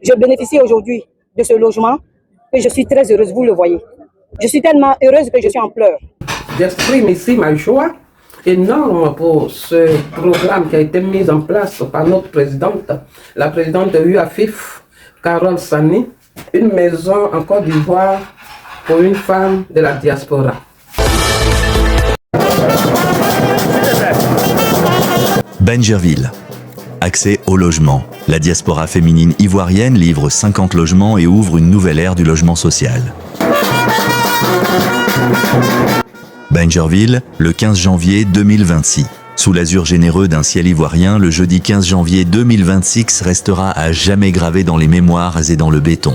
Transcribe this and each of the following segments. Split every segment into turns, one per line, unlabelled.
Je bénéficie aujourd'hui de ce logement et je suis très heureuse, vous le voyez. Je suis tellement heureuse que je suis en pleurs.
J'exprime ici ma joie énorme pour ce programme qui a été mis en place par notre présidente, la présidente de UAFIF, Carole Sani, une maison en Côte d'Ivoire pour une femme de la diaspora.
Bingerville. Accès au logement. La diaspora féminine ivoirienne livre 50 logements et ouvre une nouvelle ère du logement social. Bingerville, le 15 janvier 2026. Sous l'azur généreux d'un ciel ivoirien, le jeudi 15 janvier 2026 restera à jamais gravé dans les mémoires et dans le béton.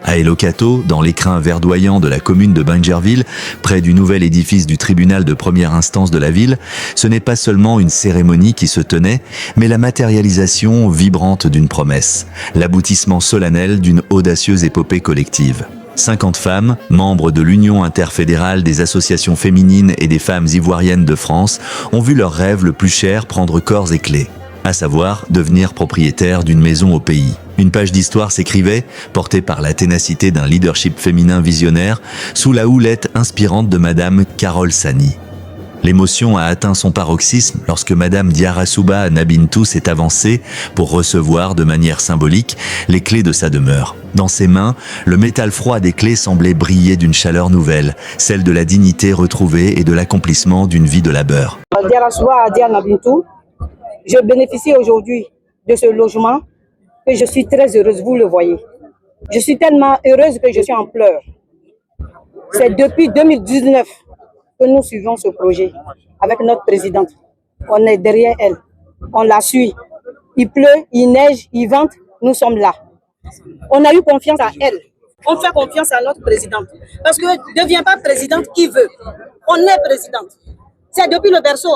À Elocato, dans l'écrin verdoyant de la commune de Bingerville, près du nouvel édifice du tribunal de première instance de la ville, ce n'est pas seulement une cérémonie qui se tenait, mais la matérialisation vibrante d'une promesse, l'aboutissement solennel d'une audacieuse épopée collective. 50 femmes, membres de l'Union interfédérale des associations féminines et des femmes ivoiriennes de France, ont vu leur rêve le plus cher prendre corps et clés, à savoir devenir propriétaires d'une maison au pays. Une page d'histoire s'écrivait, portée par la ténacité d'un leadership féminin visionnaire, sous la houlette inspirante de Madame Carole Sani. L'émotion a atteint son paroxysme lorsque Madame Diarra Souba Nabintou s'est avancée pour recevoir de manière symbolique les clés de sa demeure. Dans ses mains, le métal froid des clés semblait briller d'une chaleur nouvelle, celle de la dignité retrouvée et de l'accomplissement d'une vie de labeur.
Diarra Souba Nabintou, je bénéficie aujourd'hui de ce logement et je suis très heureuse, vous le voyez. Je suis tellement heureuse que je suis en pleurs. C'est depuis 2019 que nous suivons ce projet avec notre présidente. On est derrière elle, on la suit. Il pleut, il neige, il vente, nous sommes là. On a eu confiance à elle. On fait confiance à notre présidente. Parce que ne devient pas présidente qui veut. On est présidente. C'est depuis le berceau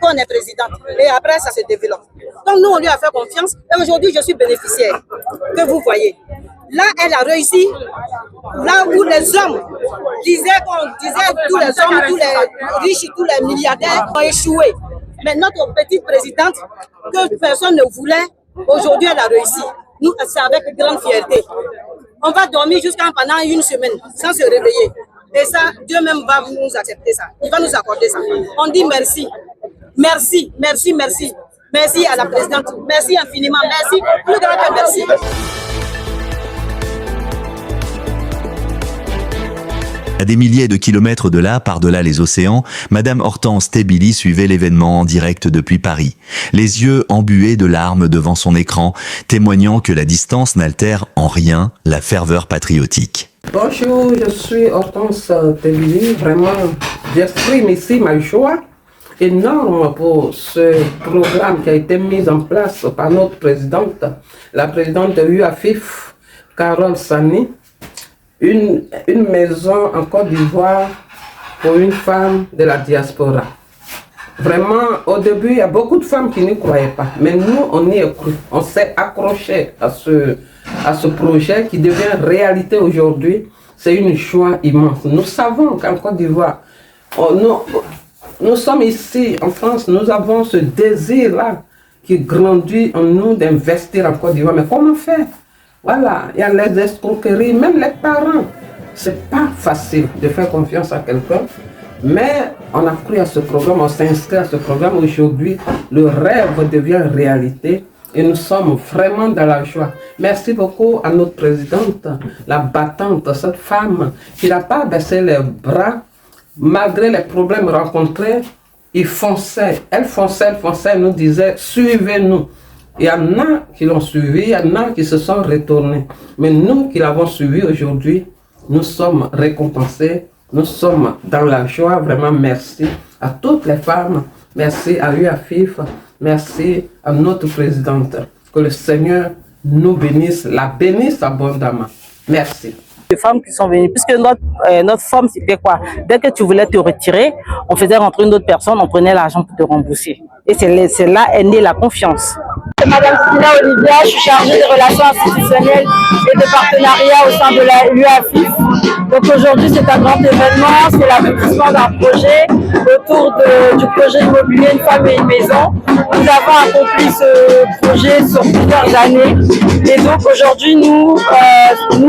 qu'on est présidente. Et après, ça se développe. Donc nous, on lui a fait confiance. Et aujourd'hui, je suis bénéficiaire. Que vous voyez. Là, elle a réussi. Là où les hommes disaient tous les hommes, tous les riches, tous les milliardaires ont échoué. Mais notre petite présidente, que personne ne voulait, aujourd'hui, elle a réussi. Nous, c'est avec grande fierté. On va dormir pendant une semaine sans se réveiller. Et ça, Dieu même va nous accepter ça. Il va nous accorder ça. On dit merci. Merci, merci, merci. Merci à la présidente. Merci infiniment. Merci. Plus grand que merci.
À des milliers de kilomètres de là, par-delà les océans, Madame Hortense Tebili suivait l'événement en direct depuis Paris, les yeux embués de larmes devant son écran, témoignant que la distance n'altère en rien la ferveur patriotique.
Bonjour, je suis Hortense Tebili. Vraiment, j'exprime ici ma joie énorme pour ce programme qui a été mis en place par notre présidente, la présidente de UAFIF, Carole Sani. Une maison en Côte d'Ivoire pour une femme de la diaspora. Vraiment, au début, il y a beaucoup de femmes qui n'y croyaient pas. Mais nous, on y a cru. On s'est accroché à ce projet qui devient réalité aujourd'hui. C'est une joie immense. Nous savons qu'en Côte d'Ivoire, nous sommes ici en France, nous avons ce désir-là qui grandit en nous d'investir en Côte d'Ivoire. Mais comment faire? Voilà, il y a les escroqueries, même les parents. C'est pas facile de faire confiance à quelqu'un, mais on a cru à ce programme, on s'inscrit à ce programme. Aujourd'hui, le rêve devient réalité et nous sommes vraiment dans la joie. Merci beaucoup à notre présidente, la battante, cette femme qui n'a pas baissé les bras malgré les problèmes rencontrés. Elle fonçait, elle nous disait suivez-nous. Il y en a qui l'ont suivi, il y en a qui se sont retournés. Mais nous qui l'avons suivi aujourd'hui, nous sommes récompensés, nous sommes dans la joie. Vraiment merci à toutes les femmes, merci à UAFIF, merci à notre présidente. Que le Seigneur nous bénisse, la bénisse abondamment. Merci.
Les femmes qui sont venues, puisque notre forme c'était quoi? Dès que tu voulais te retirer, on faisait rentrer une autre personne, on prenait l'argent pour te rembourser. Et c'est là est née la confiance.
Madame Sina Olivia, je suis chargée des relations institutionnelles et de partenariat au sein de la UAFIF. Donc aujourd'hui, c'est un grand événement, c'est l'aboutissement d'un projet autour du projet immobilier Une femme et une maison. Nous avons accompli ce projet sur plusieurs années Et donc aujourd'hui, nous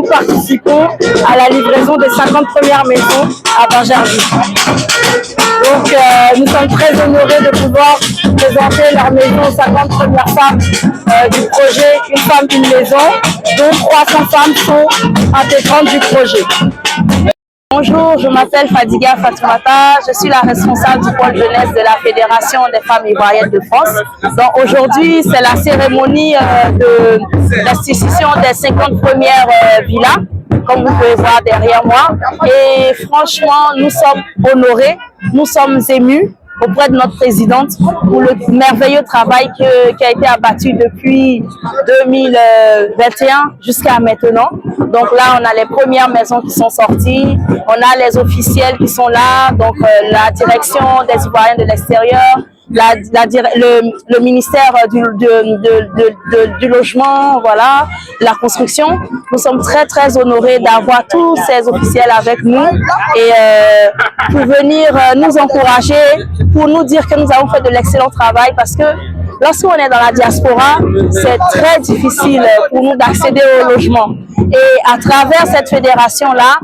participons à la livraison des 50 premières maisons à Bangerville. Donc nous sommes très honorés de pouvoir présenter leur maison aux 50 premières femmes du projet Une femme, une maison, dont 300 femmes sont intégrantes du projet. Bonjour, je m'appelle Fadiga Fatoumata, je suis la responsable du pôle jeunesse de la Fédération des femmes ivoiriennes de France. Donc aujourd'hui, c'est la cérémonie de l'institution des 50 premières villas, comme vous pouvez voir derrière moi. Et franchement, nous sommes honorés, nous sommes émus auprès de notre présidente pour le merveilleux travail qui a été abattu depuis 2021 jusqu'à maintenant. Donc là, on a les premières maisons qui sont sorties, on a les officiels qui sont là, donc la direction des Ivoiriens de l'extérieur, le ministère du logement, voilà, la construction. Nous sommes très très honorés d'avoir tous ces officiels avec nous et pour venir nous encourager, pour nous dire que nous avons fait de l'excellent travail, parce que lorsqu'on est dans la diaspora, c'est très difficile pour nous d'accéder au logement. Et à travers cette fédération-là,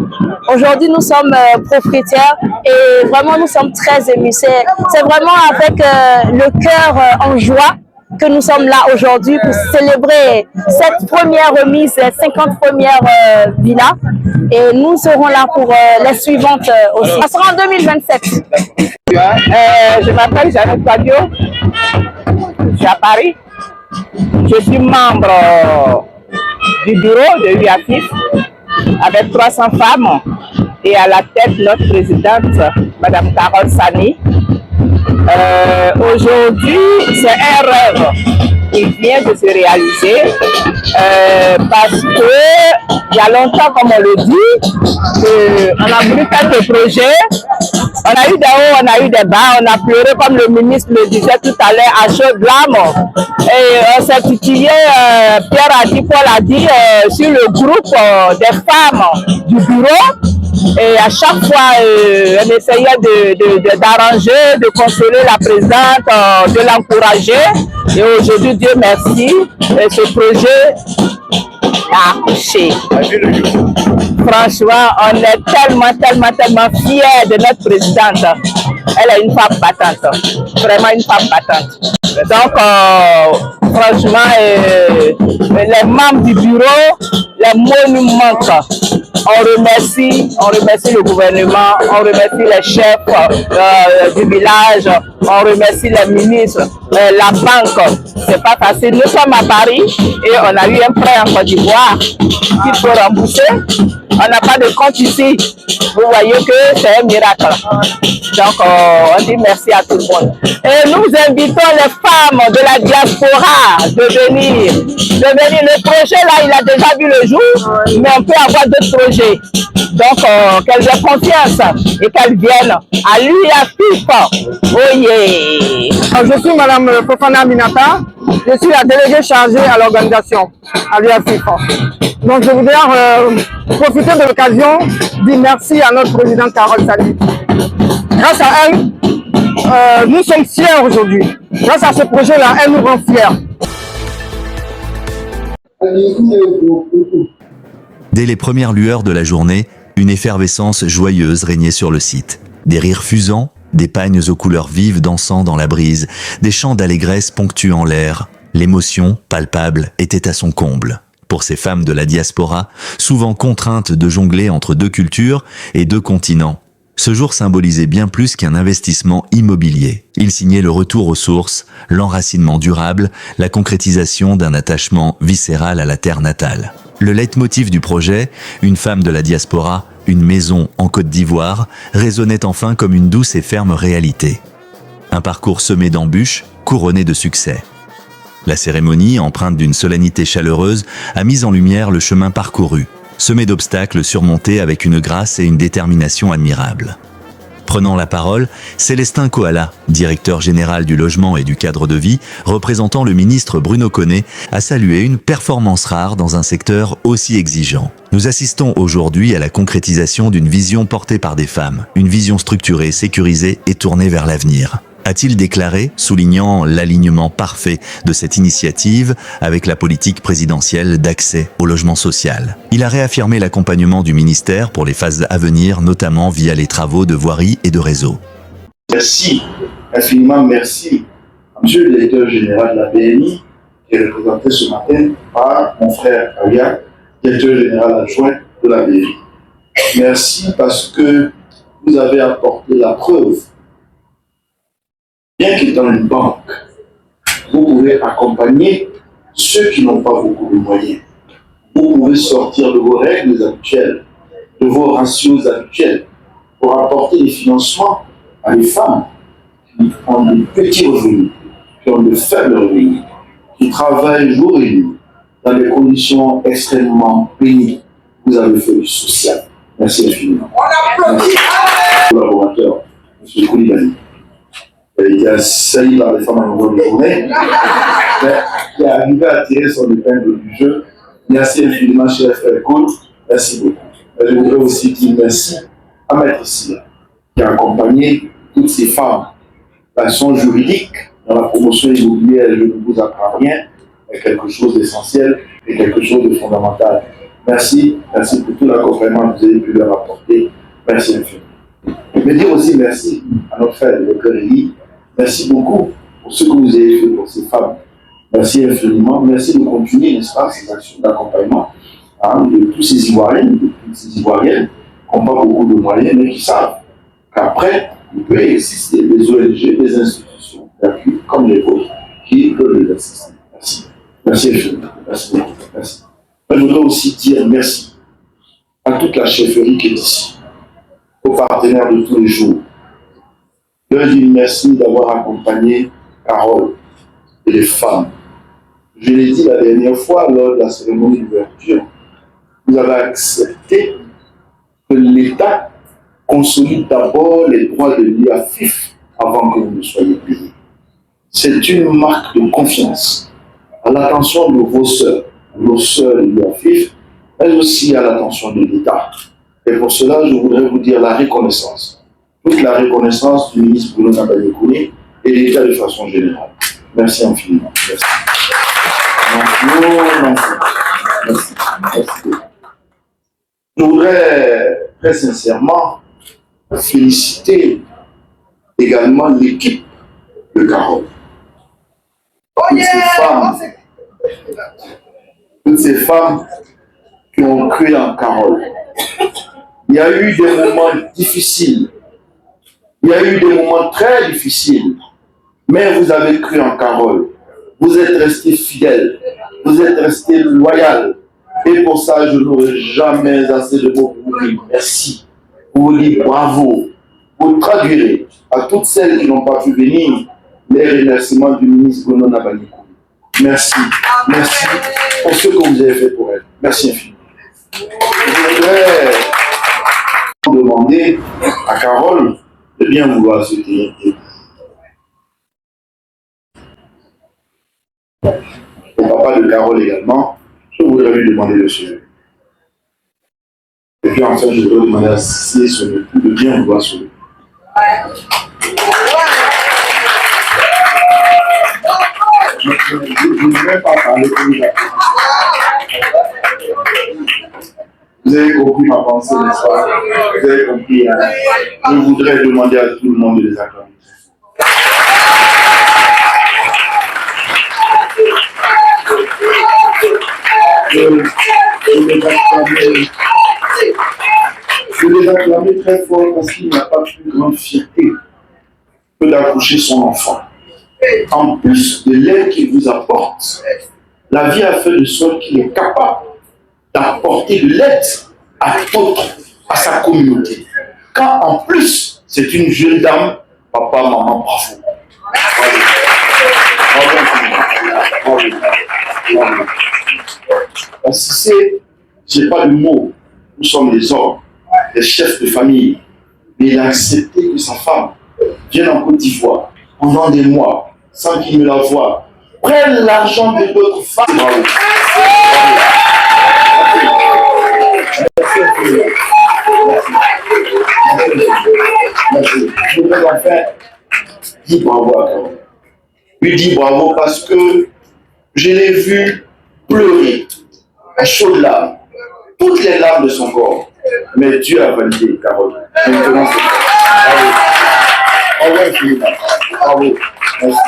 aujourd'hui nous sommes propriétaires et vraiment nous sommes très émus. C'est vraiment avec le cœur en joie que nous sommes là aujourd'hui pour célébrer cette première remise, les 50 premières villas. Et nous serons là pour les suivantes aussi. Ça sera en 2027.
Je m'appelle Jeannette Badio, je suis à Paris. Je suis membre du bureau de l'UAFIF avec 300 femmes et à la tête notre présidente, Madame Carole Sani. Aujourd'hui, c'est un rêve qui vient de se réaliser parce que il y a longtemps, comme on le dit, on a voulu faire ce projet. On a eu des hauts, on a eu des bas, on a pleuré comme le ministre le disait tout à l'heure à chaud blâme. Et on s'est titillé, Pierre a dit, Paul a dit, sur le groupe des femmes du bureau. Et à chaque fois, on essayait d'arranger, de consoler la présidente, de l'encourager. Et aujourd'hui, Dieu merci, ce projet a accouché. Franchement, on est tellement fiers de notre présidente. Elle est une femme battante, vraiment une femme battante. Donc, franchement, les membres du bureau, les mots nous manquent. On remercie le gouvernement, on remercie les chefs du village, on remercie les ministres, la banque. C'est pas facile. Nous sommes à Paris et on a eu un prêt en Côte d'Ivoire qu'il faut rembourser. On n'a pas de compte ici. Vous voyez que c'est un miracle. Donc, on dit merci à tout le monde. Et nous invitons les femmes de la diaspora de venir. Le projet là, il a déjà vu le jour, mais on peut avoir d'autres projets. Donc, qu'elles aient confiance et qu'elles viennent à l'UAFIF. Oh yeah!
Je suis Madame Fofana Minata. Je suis la déléguée chargée à l'organisation à l'UAFIF. Donc, je voudrais profiter de l'occasion de dire merci à notre présidente Carole Sani. Grâce à elle, nous sommes fiers aujourd'hui. Grâce à ce projet-là, elle nous rend fiers.
Dès les premières lueurs de la journée, une effervescence joyeuse régnait sur le site. Des rires fusants, des pagnes aux couleurs vives dansant dans la brise, des chants d'allégresse ponctuant l'air. L'émotion, palpable, était à son comble. Pour ces femmes de la diaspora, souvent contraintes de jongler entre deux cultures et deux continents, ce jour symbolisait bien plus qu'un investissement immobilier. Il signait le retour aux sources, l'enracinement durable, la concrétisation d'un attachement viscéral à la terre natale. Le leitmotiv du projet, une femme de la diaspora, une maison en Côte d'Ivoire, résonnait enfin comme une douce et ferme réalité. Un parcours semé d'embûches, couronné de succès. La cérémonie, empreinte d'une solennité chaleureuse, a mis en lumière le chemin parcouru, semé d'obstacles surmontés avec une grâce et une détermination admirables. Prenant la parole, Célestin Koala, directeur général du logement et du cadre de vie, représentant le ministre Bruno Koné, a salué une performance rare dans un secteur aussi exigeant. Nous assistons aujourd'hui à la concrétisation d'une vision portée par des femmes, une vision structurée, sécurisée et tournée vers l'avenir. a-t-il déclaré, soulignant l'alignement parfait de cette initiative avec la politique présidentielle d'accès au logement social. Il a réaffirmé l'accompagnement du ministère pour les phases à venir, notamment via les travaux de voirie et de réseau.
Merci, infiniment merci à M. le directeur général de la BNI, qui est représenté ce matin par mon frère Alia, directeur général adjoint de la BNI. Merci parce que vous avez apporté la preuve. Bien qu'étant une banque, vous pouvez accompagner ceux qui n'ont pas beaucoup de moyens. Vous pouvez sortir de vos règles habituelles, de vos ratios habituels, pour apporter des financements à des femmes qui ont de petits revenus, qui ont de faibles revenus, qui travaillent jour et nuit dans des conditions extrêmement pénibles. Vous avez fait du social. Merci infiniment. Merci. Collaborateur, M. Koulibaly. Il a salué par les femmes à longueur de journée, mais il est arrivé à tirer son épingle du jeu. Merci infiniment, cher frère Koul. Merci beaucoup. Je voudrais aussi dire merci à Maître Silla, qui a accompagné toutes ces femmes de façon juridique dans la promotion immobilière. Je ne vous apprends rien, mais quelque chose d'essentiel et quelque chose de fondamental. Merci, merci pour tout l'accompagnement que vous avez pu leur apporter. Merci infiniment. Je veux dire aussi merci à notre frère, le Dr Elie. Merci beaucoup pour ce que vous avez fait pour ces femmes. Merci infiniment. Merci de continuer, n'est-ce pas, ces actions d'accompagnement de tous ces Ivoiriens, de toutes ces Ivoiriennes qui n'ont pas beaucoup de moyens, mais qui savent qu'après, il peut exister des ONG, des institutions d'appui comme les vôtres qui peuvent les assister. Merci. Merci infiniment. Merci beaucoup. Merci. Je voudrais aussi dire merci à toute la chefferie qui est ici, aux partenaires de tous les jours. Je leur dis merci d'avoir accompagné Carole et les femmes. Je l'ai dit la dernière fois lors de la cérémonie d'ouverture, vous avez accepté que l'État consolide d'abord les droits de l'IAFIF avant que vous ne soyez payés. C'est une marque de confiance à l'attention de vos sœurs de l'IAFIF, mais aussi à l'attention de l'État. Et pour cela, je voudrais vous dire la reconnaissance. Toute la reconnaissance du ministre Bruno Nabanye-Kouni et l'État de façon générale. Merci infiniment. Merci. Merci. Je voudrais très sincèrement féliciter également l'équipe de Carole. Toutes ces femmes qui ont cru en Carole. Il y a eu des moments difficiles. Il y a eu des moments très difficiles. Mais vous avez cru en Carole. Vous êtes restés fidèles. Vous êtes restés loyaux. Et pour ça, je n'aurai jamais assez de mots pour vous dire merci. Pour vous dire bravo. Vous traduirez à toutes celles qui n'ont pas pu venir les remerciements du ministre Bruno Nabanye-Kouni. Merci. Merci pour ce que vous avez fait pour elle. Merci infiniment. Je voudrais demander à Carole de bien vouloir se tenir. Au papa de Carole également, je voudrais lui demander de se lever. Et puis enfin, je voudrais demander à Cissé, son époux, de bien vouloir se lever. Je ne vais pas parler comme ça. Vous avez compris ma pensée, n'est-ce pas? Vous avez compris. Hein? Je voudrais demander à tout le monde de les acclamer. Je les acclamer très fort parce qu'il n'y a pas plus grande fierté que d'accoucher son enfant. En plus de l'aide qu'il vous apporte, la vie a fait de sorte qu'il est capable d'apporter de l'aide à d'autres, à sa communauté. Quand en plus, c'est une jeune dame, papa, maman, bravo. Bravo. Parce que c'est, je n'ai pas de mots, nous sommes des hommes, des chefs de famille, mais il a accepté que sa femme vienne en Côte d'Ivoire pendant des mois, sans qu'il ne la voie, prenne l'argent de d'autres femmes. Bravo. Merci. Je voudrais enfin dis bravo à Carole. Lui dis bravo parce que je l'ai vu pleurer à chaudes larmes, toutes les larmes de son corps. Mais Dieu a validé Carole. Maintenant, c'est bravo. Bravo infiniment. Bravo. Merci.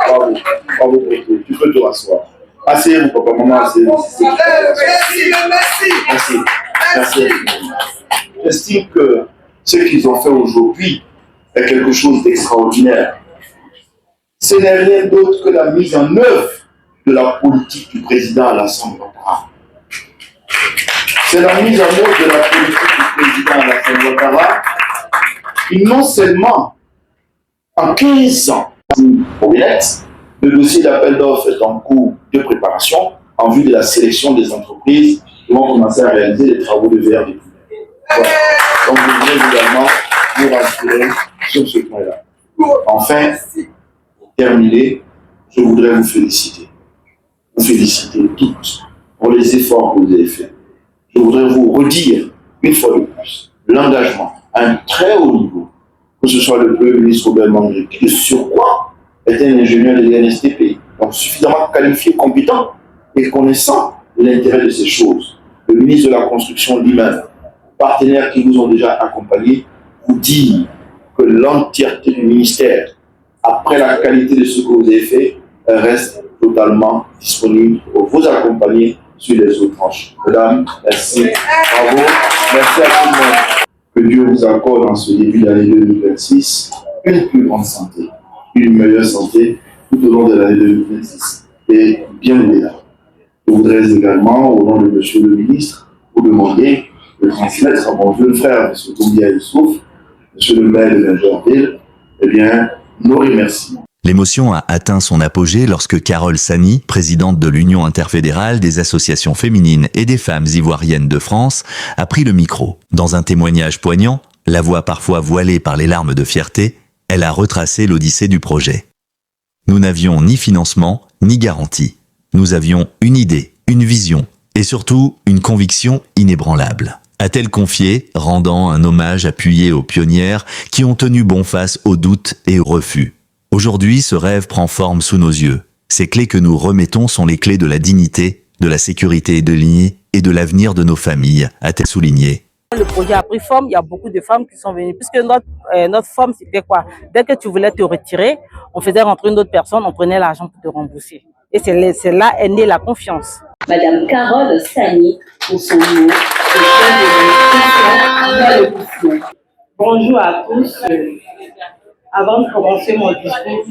Bravo. Bravo pour tout. Tu peux te rasseoir. Asseyez-vous, papa, maman, asseyez-vous. Merci. Merci. J'estime que ce qu'ils ont fait aujourd'hui est quelque chose d'extraordinaire. Ce n'est rien d'autre que la mise en œuvre de la politique du président Alassane Ouattara. C'est la mise en œuvre de la politique du président Alassane Ouattara qui non seulement en 15 ans, le dossier d'appel d'offres est en cours de préparation en vue de la sélection des entreprises qui vont commencer à réaliser les travaux de VRD. Voilà. Donc, je voudrais également vous rassurer sur ce point-là. Enfin, pour terminer, je voudrais vous féliciter. Vous féliciter toutes pour les efforts que vous avez faits. Je voudrais vous redire, une fois de plus, l'engagement à un très haut niveau, que ce soit le Premier ministre Robert Mangé, qui de surcroît est un ingénieur de l'NSTP, donc suffisamment qualifié, compétent et connaissant de l'intérêt de ces choses. Le ministre de la Construction lui-même, partenaires qui vous ont déjà accompagnés, vous dit que l'entièreté du ministère, après la qualité de ce que vous avez fait, reste totalement disponible pour vous accompagner sur les autres tranches. Mesdames, merci. Bravo. Merci à tout le monde. Que Dieu vous accorde en ce début d'année 2026 une plus grande santé, une meilleure santé tout au long de l'année 2026 et bien au-delà. Je voudrais également, au nom de Monsieur le ministre, vous demander de transmettre à mon jeune frère, M. Doumbia Youssouf, M. le maire de Lingerville, eh bien, nos remerciements.
L'émotion a atteint son apogée lorsque Carole Sani, présidente de l'Union interfédérale des associations féminines et des femmes ivoiriennes de France, a pris le micro. Dans un témoignage poignant, la voix parfois voilée par les larmes de fierté, elle a retracé l'odyssée du projet. Nous n'avions ni financement, ni garantie. Nous avions une idée, une vision, et surtout une conviction inébranlable. A-t-elle confié, rendant un hommage appuyé aux pionnières qui ont tenu bon face aux doutes et aux refus. Aujourd'hui, ce rêve prend forme sous nos yeux. Ces clés que nous remettons sont les clés de la dignité, de la sécurité de lignée et de l'avenir de nos familles, a-t-elle souligné.
Le projet a pris forme, il y a beaucoup de femmes qui sont venues. Puisque notre forme, c'était quoi? Dès que tu voulais te retirer, on faisait rentrer une autre personne, on prenait l'argent pour te rembourser. Et c'est là est née la confiance.
Madame Carole Sani, pour son nom,
Bonjour à tous. Avant de commencer mon discours,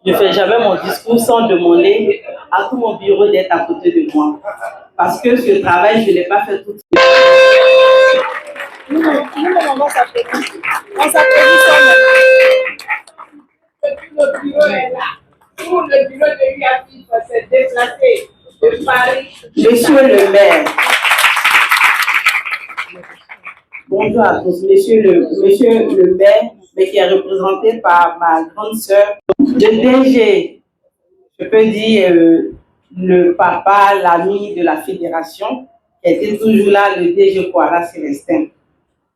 je ne fais jamais mon discours sans demander à tout mon bureau d'être à côté de moi. Parce que ce travail, je ne l'ai pas fait tout seul.
Nous, on s'applaudit. On s'applaudit seulement.
Le bureau est là. Tout le bureau de l'UAFIF s'est déplacé de Paris.
Monsieur le maire. Bonjour à tous. Monsieur le maire, mais qui est représenté par ma grande sœur. Le DG, je peux dire le papa, l'ami de la fédération, qui était toujours là, le DG Kouara Célestin.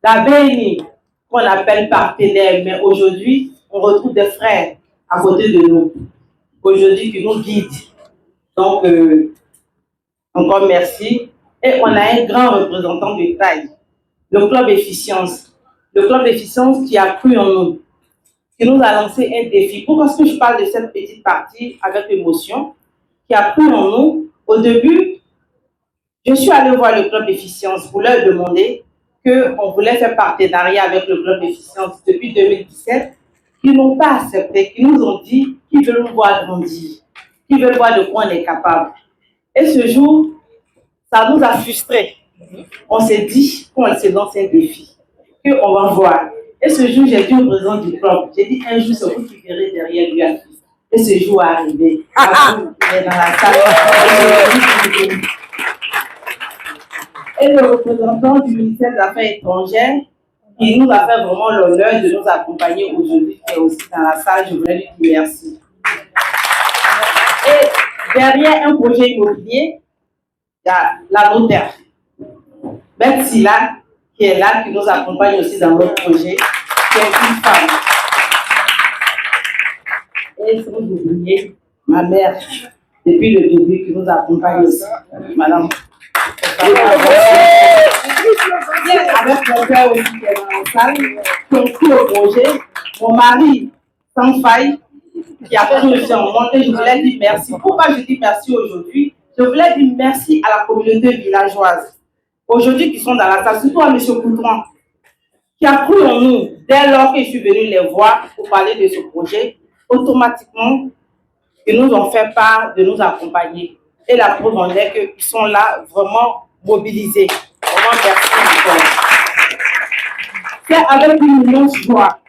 La BNI, qu'on appelle partenaire, mais aujourd'hui, on retrouve des frères à côté de nous, aujourd'hui qui nous guident. Donc, encore merci. Et on a un grand représentant de taille, le Club Efficience. Le Club Efficience qui a cru en nous, qui nous a lancé un défi. Pourquoi est-ce que je parle de cette petite partie avec émotion, qui a cru en nous? Au début, je suis allée voir le Club Efficience pour leur demander qu'on voulait faire partenariat avec le Club Efficience depuis 2017. Ils n'ont pas accepté, qui nous ont dit qu'ils veulent nous voir grandir, qu'ils veulent voir de quoi on est capable. Et ce jour, ça nous a frustrés. On s'est dit qu'on se lance un défi, qu'on va voir. Et ce jour, j'ai dit au président du club, j'ai dit un jour, c'est vous qui verrez derrière lui. Et ce jour est arrivé. Il est dans la salle. Et le représentant du ministère des Affaires étrangères, qui nous a fait vraiment l'honneur de nous accompagner aujourd'hui, qui est aussi dans la salle, je voulais lui dire merci. Et derrière un projet immobilier, il y a la notaire, Beth Silla, qui est là, qui nous accompagne aussi dans notre projet, qui est une femme. et sans oublier ma mère, depuis le début, qui nous accompagne aussi. Madame. Avec mon père aussi qui est dans la salle, qui ont cru au projet. Mon mari, sans faille, qui a cru aussi en moi, et je voulais dire merci. Pourquoi je dis merci aujourd'hui? Je voulais dire merci à la communauté villageoise. Aujourd'hui, qui sont dans la salle, surtout à M. Coutran, qui a cru en nous dès lors que je suis venue les voir pour parler de ce projet. Automatiquement, ils nous ont fait part de nous accompagner. Et la preuve en est qu'ils sont là vraiment mobilisés. Vraiment merci encore. C'est avec une immense joie,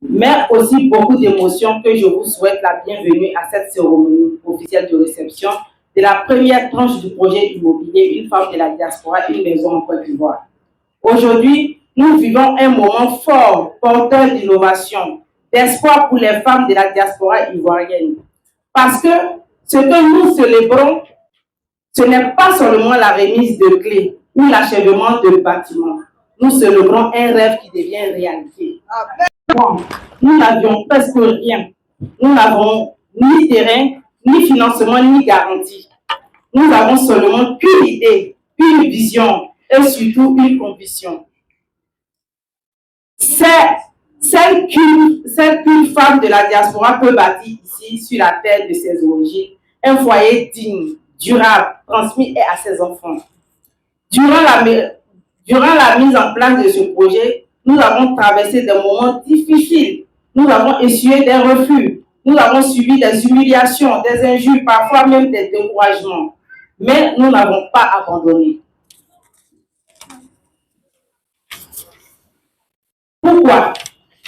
mais aussi beaucoup d'émotions que je vous souhaite la bienvenue à cette cérémonie officielle de réception de la première tranche du projet immobilier Une femme de la diaspora, une maison en Côte d'Ivoire. Aujourd'hui, nous vivons un moment fort, porteur d'innovation, d'espoir pour les femmes de la diaspora ivoirienne. Parce que ce que nous célébrons, ce n'est pas seulement la remise de clés ou l'achèvement de bâtiments. Nous célébrons un rêve qui devient réalité. Nous n'avions presque rien. Nous n'avons ni terrain, ni financement, ni garantie. Nous avons seulement qu'une idée, une vision et surtout une conviction. Celle qu'une femme de la diaspora peut bâtir ici, sur la terre de ses origines, un foyer digne, durable, transmis à ses enfants. Durant la mise en place de ce projet, nous avons traversé des moments difficiles. Nous avons essuyé des refus. Nous avons subi des humiliations, des injures, parfois même des découragements. Mais nous n'avons pas abandonné. Pourquoi?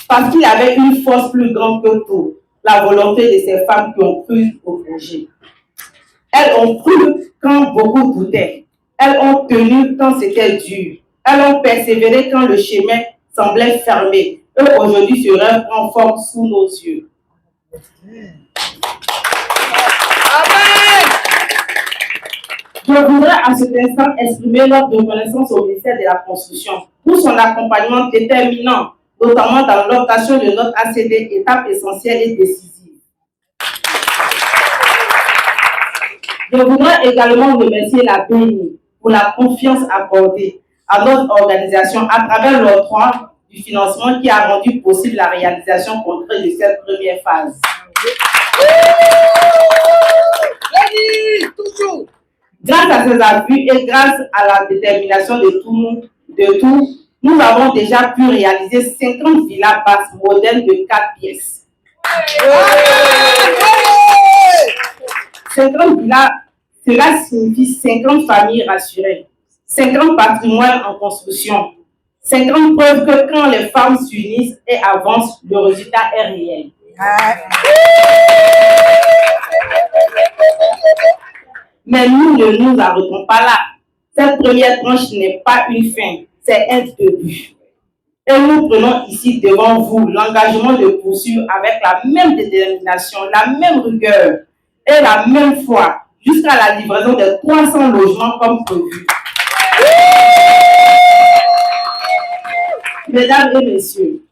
Parce qu'il y avait une force plus grande que tout, la volonté de ces femmes qui ont cru au projet. Elles ont cru quand beaucoup doutaient. Elles ont tenu quand c'était dur. Elles ont persévéré quand le chemin semblait fermé. Et aujourd'hui, ce rêve prend forme sous nos yeux. Amen. Je voudrais à cet instant exprimer notre reconnaissance au ministère de la Construction pour son accompagnement déterminant, notamment dans l'obtention de notre ACD, étape essentielle et décisive. Je voudrais également remercier la BNI pour la confiance accordée à notre organisation à travers l'octroi du financement qui a rendu possible la réalisation concrète de cette première phase. Grâce à ces appuis et grâce à la détermination de tous, nous avons déjà pu réaliser 50 villas basses modernes de 4 pièces. 50 villas, cela signifie 50 familles rassurées, 50 patrimoines en construction, 50 preuves que quand les femmes s'unissent et avancent, le résultat est réel. Mais nous ne nous arrêtons pas là. Cette première tranche n'est pas une fin, c'est un début. Et nous prenons ici devant vous l'engagement de poursuivre avec la même détermination, la même rigueur et la même foi jusqu'à la livraison de 300 logements comme prévu. Mesdames et messieurs,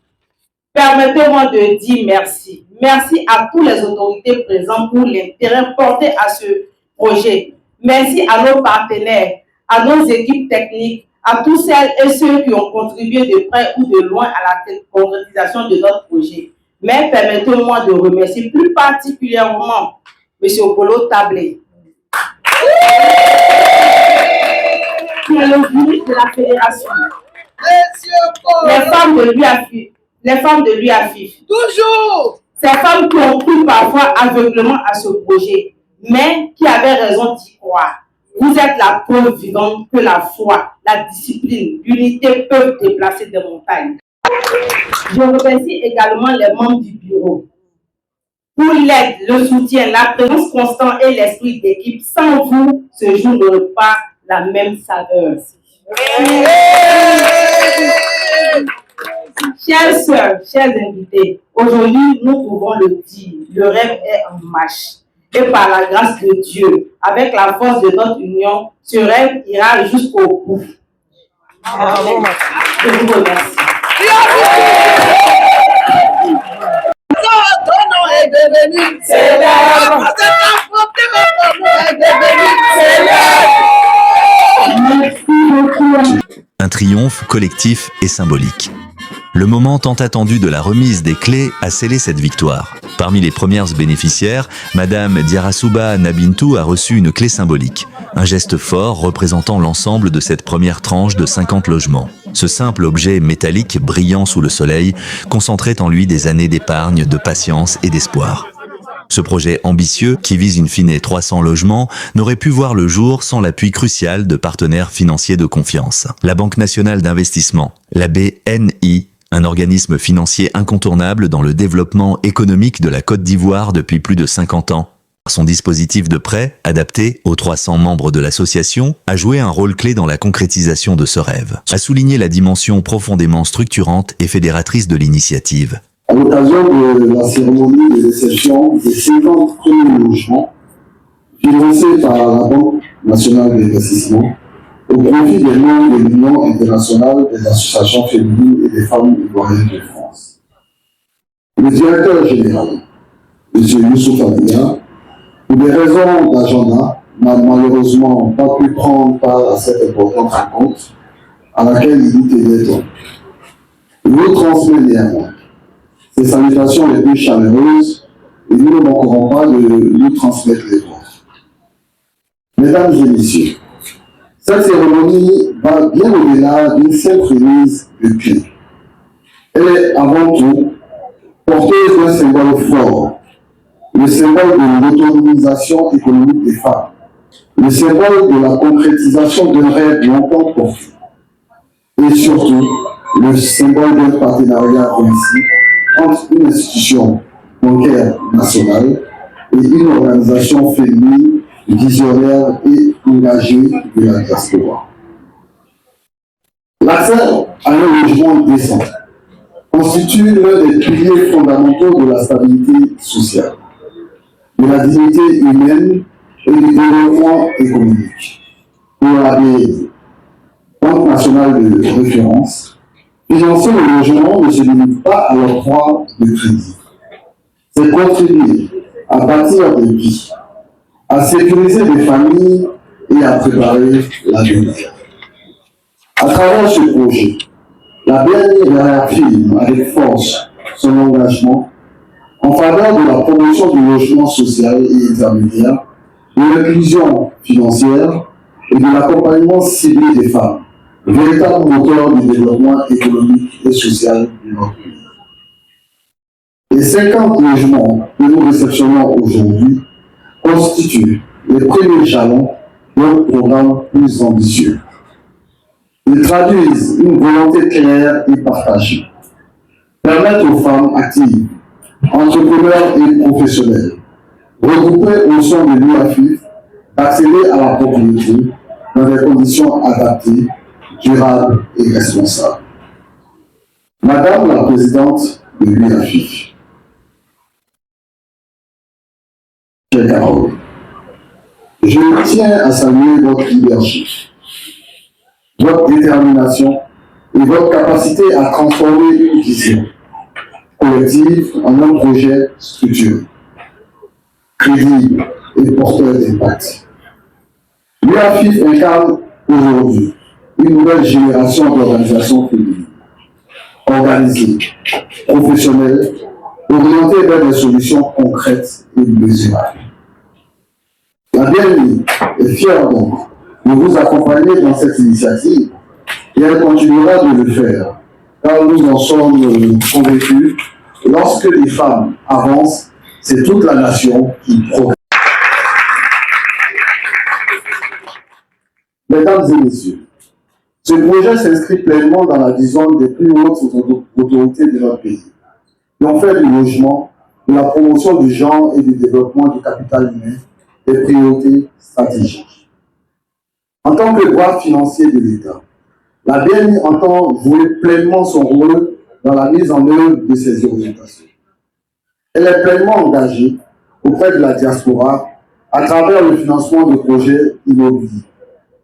permettez-moi de dire merci. Merci à toutes les autorités présentes pour l'intérêt porté à ce projet. Merci à nos partenaires, à nos équipes techniques, à tous celles et ceux qui ont contribué de près ou de loin à la concrétisation de notre projet. Mais permettez-moi de remercier plus particulièrement M. Polo Tablé, qui est le ministre de la Fédération. Les femmes de l'UAFIF. Toujours! Ces femmes qui ont cru parfois aveuglement à ce projet, mais qui avaient raison d'y croire. Vous êtes la preuve vivante que la foi, la discipline, l'unité peuvent déplacer des montagnes. Je remercie également les membres du bureau pour l'aide, le soutien, la présence constante et l'esprit d'équipe. Sans vous, ce jour n'aurait pas la même saveur. Chères sœurs, chers invités, aujourd'hui, nous pouvons le dire, le rêve est en marche. Et par la grâce de Dieu, avec la force de notre union, ce rêve ira jusqu'au bout. Je vous remercie.
est devenue célèbre.
Un triomphe collectif et symbolique. Le moment tant attendu de la remise des clés a scellé cette victoire. Parmi les premières bénéficiaires, Madame Diarasuba Nabintou a reçu une clé symbolique. Un geste fort représentant l'ensemble de cette première tranche de 50 logements. Ce simple objet métallique brillant sous le soleil concentrait en lui des années d'épargne, de patience et d'espoir. Ce projet ambitieux, qui vise in fine 300 logements, n'aurait pu voir le jour sans l'appui crucial de partenaires financiers de confiance. La Banque nationale d'investissement, la BNI, un organisme financier incontournable dans le développement économique de la Côte d'Ivoire depuis plus de 50 ans. Son dispositif de prêt, adapté aux 300 membres de l'association, a joué un rôle clé dans la concrétisation de ce rêve, a souligné la dimension profondément structurante et fédératrice de l'initiative.
À l'occasion de la cérémonie de réception des 50 premiers logements financés par la Banque nationale d'investissement au profit des membres de l'Union internationale des associations féminines et des femmes ivoiriennes de France. Le directeur général, M. Youssouf Adia, pour des raisons d'agenda, n'a malheureusement pas pu prendre part à cette importante rencontre à laquelle il était temps. Je vous transmets néanmoins ces salutations les plus chaleureuses et nous ne manquerons pas de lui transmettre les vôtres. Mesdames et messieurs, cette cérémonie va bien au-delà d'une simple remise de clés. Elle est avant tout porteuse d'un symbole fort, le symbole de l'autonomisation économique des femmes, le symbole de la concrétisation d'un rêve longtemps porté, et surtout le symbole d'un partenariat réussi entre une institution bancaire nationale et une organisation féminine, visionnaire et engagée de la diaspora. L'accès à un logement décent constitue l'un des piliers fondamentaux de la stabilité sociale, de la dignité humaine et du développement économique. Pour la Banque nationale de référence, financer le logement ne se limite pas à l'octroi de crédit. C'est contribuer à bâtir des vies, à sécuriser des familles et à préparer l'avenir. À travers ce projet, la BNI réaffirme avec force son engagement en faveur de la promotion du logement social et intermédiaire, de l'inclusion financière et de l'accompagnement ciblé des femmes, véritable moteur du développement économique et social de notre pays. Les 50 logements que nous réceptionnons aujourd'hui constituent les premiers jalons d'un programme plus ambitieux. Ils traduisent une volonté claire et partagée. Permettre aux femmes actives, entrepreneurs et professionnels, regroupées au sein de l'UAFIF, d'accéder à la propriété dans des conditions adaptées, durables et responsables. Madame la présidente de l'UAFIF, chère Carole, je tiens à saluer votre leadership, votre détermination et votre capacité à transformer une vision collective en un projet structuré, crédible et porteur d'impact. L'UAFIF incarne aujourd'hui une nouvelle génération d'organisations féminines, organisées, professionnelles, orientées vers des solutions concrètes et mesurables. La BNI est fière donc de vous accompagner dans cette initiative et elle continuera de le faire, car nous en sommes convaincus, lorsque les femmes avancent, c'est toute la nation qui progresse. Mesdames et messieurs, ce projet s'inscrit pleinement dans la vision des plus hautes autorités de notre pays, qui ont fait du logement, de la promotion du genre et du développement du capital humain des priorités stratégiques. En tant que bras financier de l'État, la BNI entend jouer pleinement son rôle dans la mise en œuvre de ces orientations. Elle est pleinement engagée auprès de la diaspora à travers le financement de projets immobiliers,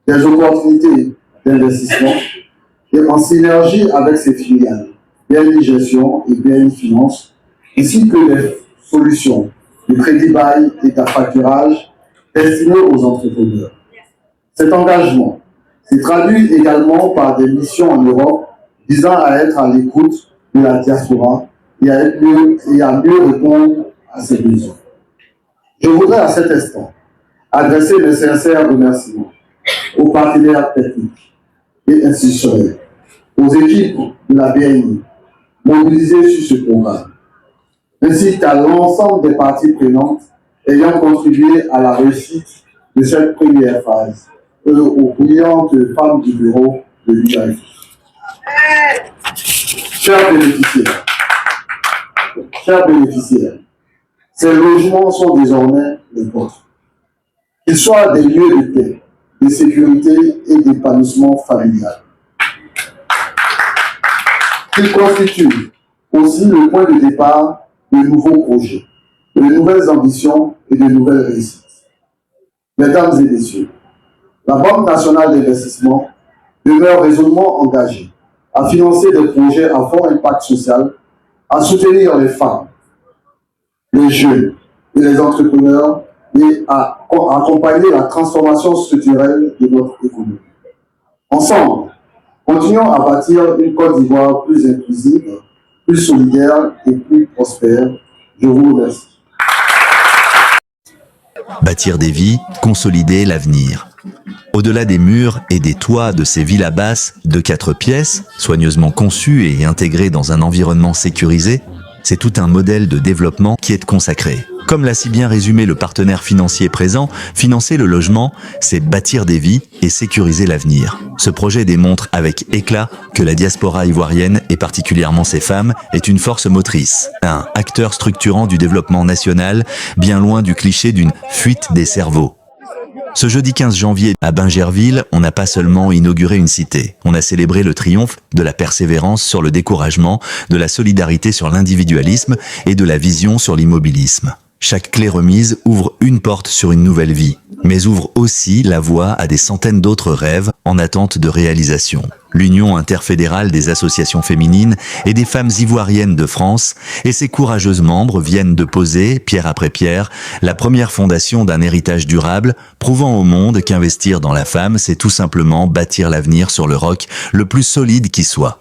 des opportunités d'investissement et en synergie avec ses filiales, BNI Gestion et BNI Finance, ainsi que les solutions de crédit bail et d'affacturage destinés aux entrepreneurs. Cet engagement s'est traduit également par des missions en Europe visant à être à l'écoute de la diaspora et à mieux répondre à ses besoins. Je voudrais à cet instant adresser mes sincères remerciements aux partenaires techniques et institutionnels, aux équipes de la BNI mobilisées sur ce programme, ainsi qu'à l'ensemble des parties prenantes ayant contribué à la réussite de cette première phase, aux brillantes femmes du bureau de l'UAF. Chers bénéficiaires, ces logements sont désormais les vôtres. Qu'ils soient des lieux de paix, de sécurité et d'épanouissement familial. Qu'ils constituent aussi le point de départ de nouveaux projets, de nouvelles ambitions et de nouvelles réussites. Mesdames et messieurs, la Banque nationale d'investissement demeure résolument engagée à financer des projets à fort impact social, à soutenir les femmes, les jeunes et les entrepreneurs et à accompagner la transformation structurelle de notre économie. Ensemble, continuons à bâtir une Côte d'Ivoire plus inclusive, plus solidaire et plus prospère. Je vous remercie.
Bâtir des vies, consolider l'avenir. Au-delà des murs et des toits de ces villas basses de 4 pièces, soigneusement conçues et intégrées dans un environnement sécurisé, c'est tout un modèle de développement qui est consacré. Comme l'a si bien résumé le partenaire financier présent, financer le logement, c'est bâtir des vies et sécuriser l'avenir. Ce projet démontre avec éclat que la diaspora ivoirienne, et particulièrement ses femmes, est une force motrice, un acteur structurant du développement national, bien loin du cliché d'une fuite des cerveaux. Ce jeudi 15 janvier, à Bingerville, on n'a pas seulement inauguré une cité, on a célébré le triomphe de la persévérance sur le découragement, de la solidarité sur l'individualisme et de la vision sur l'immobilisme. Chaque clé remise ouvre une porte sur une nouvelle vie, mais ouvre aussi la voie à des centaines d'autres rêves en attente de réalisation. L'Union interfédérale des associations féminines et des femmes ivoiriennes de France et ses courageuses membres viennent de poser, pierre après pierre, la première fondation d'un héritage durable, prouvant au monde qu'investir dans la femme, c'est tout simplement bâtir l'avenir sur le roc le plus solide qui soit.